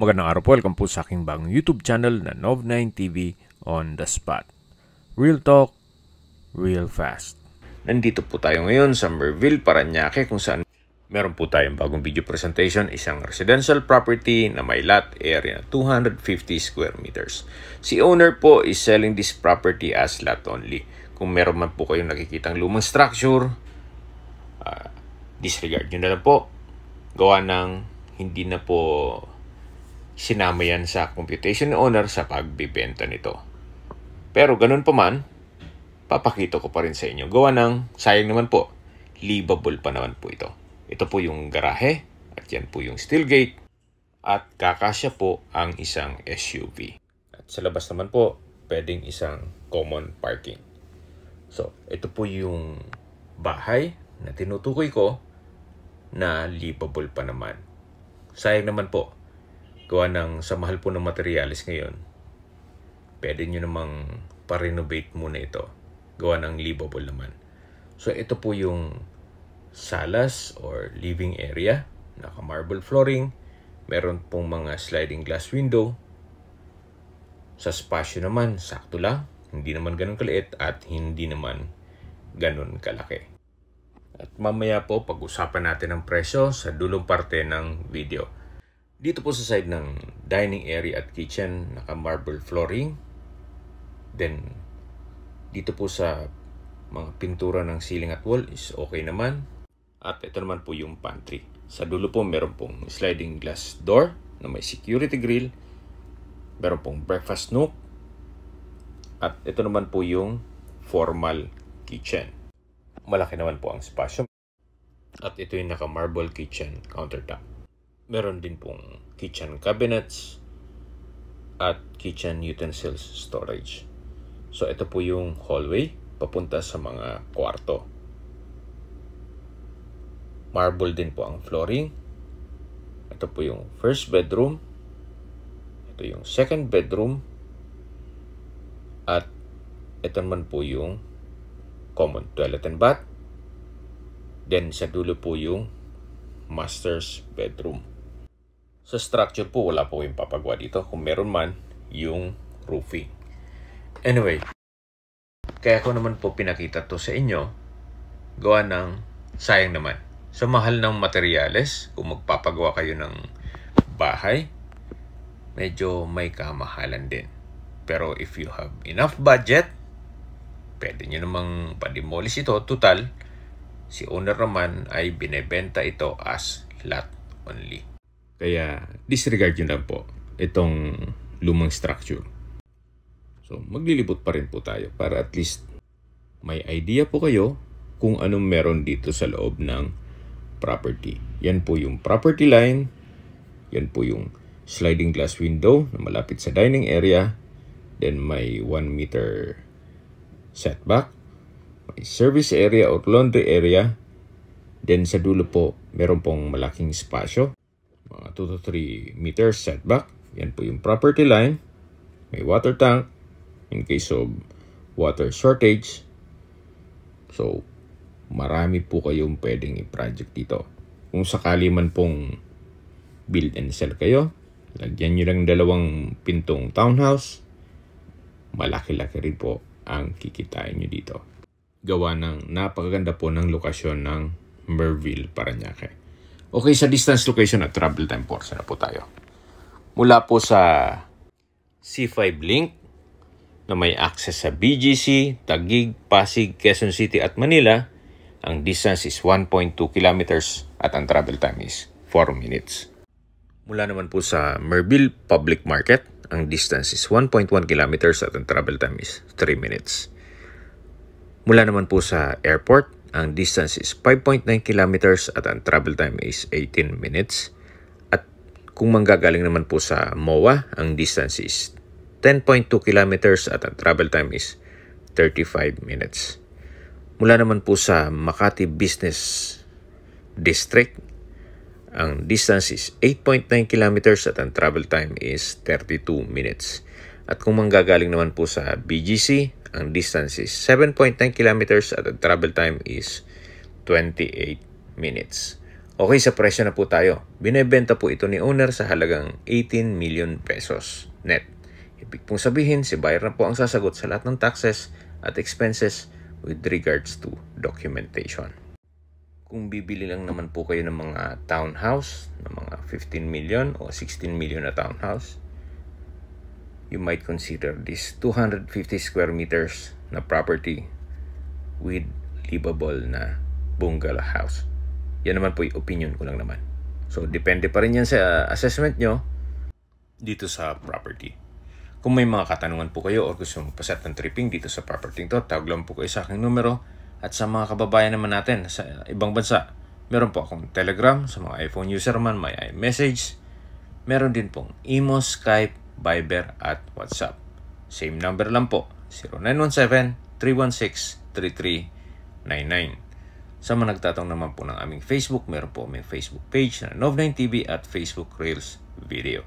Magandang araw po, welcome po sa aking bagong YouTube channel na Nov9 TV on the Spot. Real talk, real fast. Nandito po tayo ngayon sa Merville, Parañaque, kung saan meron po tayong bagong video presentation, isang residential property na may lot area na 250 square meters. Si owner po is selling this property as lot only. Kung meron man po kayong nakikitang lumang structure, disregard nyo na lang po. Gawa ng hindi na po sinama yan sa computation owner sa pagbibenta nito. Pero ganun pa man, papakita ko pa rin sa inyo. Gawa ng, sayang naman po, livable pa naman po ito. Ito po yung garahe, at yan po yung steel gate, at kakasya po ang isang SUV. At sa labas naman po, pwedeng isang common parking. So, ito po yung bahay na tinutukoy ko na livable pa naman. Sayang naman po, gawa ng sa mahal po ng materialis ngayon, pwede nyo namang pa-renovate muna ito. Gawa ng livable naman. So, ito po yung salas or living area. Naka-marble flooring. Meron pong mga sliding glass window. Sa spasyo naman, sakto lang. Hindi naman ganun kaliit at hindi naman ganun kalaki. At mamaya po, pag-usapan natin ang presyo sa dulong parte ng video. Dito po sa side ng dining area at kitchen, naka-marble flooring. Then, dito po sa mga pintura ng ceiling at wall is okay naman. At ito naman po yung pantry. Sa dulo po, meron pong sliding glass door na may security grill. Meron pong breakfast nook. At ito naman po yung formal kitchen. Malaki naman po ang spasyo. At ito yung naka-marble kitchen countertop. Meron din pong kitchen cabinets at kitchen utensils storage. So, ito po yung hallway papunta sa mga kwarto. Marble din po ang flooring. Ito po yung first bedroom. Ito yung second bedroom. At ito naman po yung common toilet and bath. Then, sa dulo po yung master's bedroom. Sa structure po, wala po yung papagawa dito. Kung meron man, yung roofing. Anyway, kaya ko naman po pinakita to sa inyo. Gawa ng sayang naman. Sa mahal ng materyales, kung magpapagawa kayo ng bahay, medyo may kamahalan din. Pero if you have enough budget, pwede nyo namang pa-demolish ito. Total, si owner naman ay binebenta ito as lot only. Kaya disregard nyo lang po itong lumang structure. So, maglilibot pa rin po tayo para at least may idea po kayo kung anong meron dito sa loob ng property. Yan po yung property line. Yan po yung sliding glass window na malapit sa dining area. Then may 1 meter setback. May service area or laundry area. Then sa dulo po, meron pong malaking spasyo. Mga 2 to 3 meters setback. Yan po yung property line. May water tank in case of water shortage. So, marami po kayong pwedeng i-project dito. Kung sakali man pong build and sell kayo, lagyan nyo lang 2 pintong townhouse. Malaki-laki rin po ang kikitain nyo dito. Gawa ng napakaganda po ng lokasyon ng Merville, Parañaque. Okay, sa distance, location at travel time po, saan na po tayo? Mula po sa C5 link na may access sa BGC, Taguig, Pasig, Quezon City at Manila, ang distance is 1.2 kilometers at ang travel time is 4 minutes. Mula naman po sa Merville Public Market, ang distance is 1.1 kilometers at ang travel time is 3 minutes. Mula naman po sa airport, ang distance is 5.9 kilometers at ang travel time is 18 minutes. At kung manggagaling naman po sa MOA, ang distance is 10.2 kilometers at ang travel time is 35 minutes. Mula naman po sa Makati Business District, ang distance is 8.9 kilometers at ang travel time is 32 minutes. At kung manggagaling naman po sa BGC, ang distance is 7.9 kilometers at ang travel time is 28 minutes. Okay, sa presyo na po tayo. Binebenta po ito ni owner sa halagang 18 million pesos net. Ibig pong sabihin, si buyer na po ang sasagot sa lahat ng taxes at expenses with regards to documentation. Kung bibili lang naman po kayo ng mga townhouse, ng mga 15 million o 16 million na townhouse, you might consider this 250 square meters na property with livable na bungalow house. Yan naman po yung opinion ko lang naman. So, depende pa rin yan sa assessment nyo dito sa property. Kung may mga katanungan po kayo o gusto magpaset ng tripping dito sa property to, tawag lang po kayo sa aking numero. At sa mga kababayan naman natin sa ibang bansa, meron po akong Telegram. Sa mga iPhone user man, may iMessage. Meron din pong Imo, Skype, Viber at WhatsApp. Same number lang po, 0917-316-3399. Sa mga nagtatang naman po ng aming Facebook, meron po aming Facebook page na Nov9TV at Facebook Reels Video.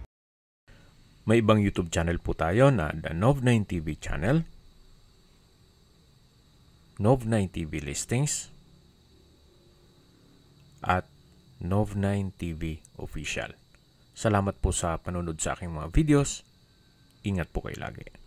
May ibang YouTube channel po tayo na The Nov9TV channel, Nov9TV Listings, at Nov9TV Official. Salamat po sa panunod sa aking mga videos. Ingat po kayo lagi.